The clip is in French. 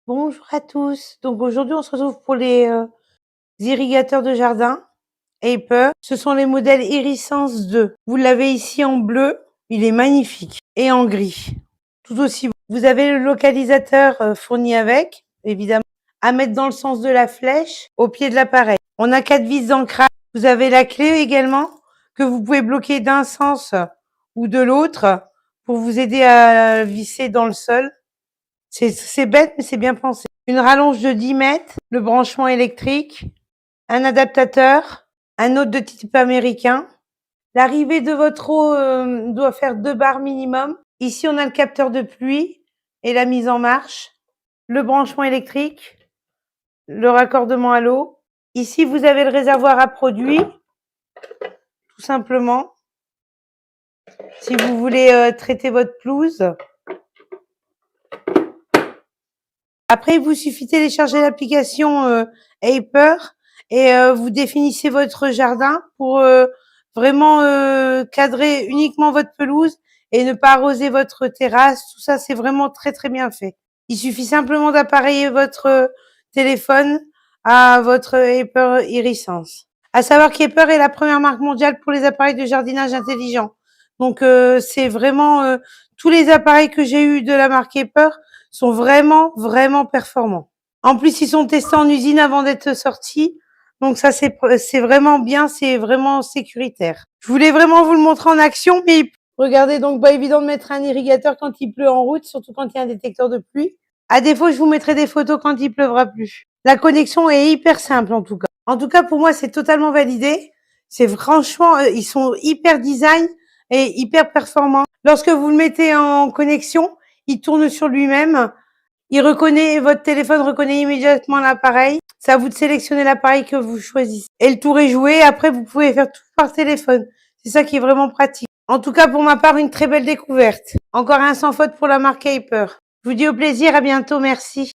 Bonjour à tous. Donc aujourd'hui, on se retrouve pour les irrigateurs de jardin Hyper. Ce sont les modèles Irisens 2. Vous l'avez ici en bleu, il est magnifique, et en gris. Tout aussi beau. Vous avez le localisateur fourni avec, évidemment, à mettre dans le sens de la flèche au pied de l'appareil. On a 4 vis d'ancrage. Vous avez la clé également que vous pouvez bloquer d'un sens ou de l'autre pour vous aider à visser dans le sol. C'est bête, mais c'est bien pensé. Une rallonge de 10 mètres, le branchement électrique, un adaptateur, un autre de type américain. L'arrivée de votre eau doit faire 2 bars minimum. Ici, on a le capteur de pluie et la mise en marche, le branchement électrique, le raccordement à l'eau. Ici, vous avez le réservoir à produits, tout simplement. Si vous voulez traiter votre pelouse. Après, il vous suffit de télécharger l'application Hyper et vous définissez votre jardin pour vraiment cadrer uniquement votre pelouse et ne pas arroser votre terrasse. Tout ça, c'est vraiment très très bien fait. Il suffit simplement d'appareiller votre téléphone à votre Hyper Irisens. À savoir qu'Hyper est la première marque mondiale pour les appareils de jardinage intelligent. Donc c'est vraiment tous les appareils que j'ai eu de la marque Hyper sont vraiment performants. En plus, ils sont testés en usine avant d'être sortis. Donc ça, c'est vraiment bien, c'est vraiment sécuritaire. Je voulais vraiment vous le montrer en action, mais regardez, donc pas évident de mettre un irrigateur quand il pleut en route, surtout quand il y a un détecteur de pluie. À défaut, je vous mettrai des photos quand il pleuvra plus. La connexion est hyper simple en tout cas. En tout cas, pour moi, c'est totalement validé. C'est franchement, ils sont hyper design et hyper performants. Lorsque vous le mettez en connexion, il tourne sur lui-même. Votre téléphone reconnaît immédiatement l'appareil. C'est à vous de sélectionner l'appareil que vous choisissez. Et le tour est joué. Après, vous pouvez faire tout par téléphone. C'est ça qui est vraiment pratique. En tout cas, pour ma part, une très belle découverte. Encore un sans faute pour la marque Hyper. Je vous dis au plaisir. À bientôt. Merci.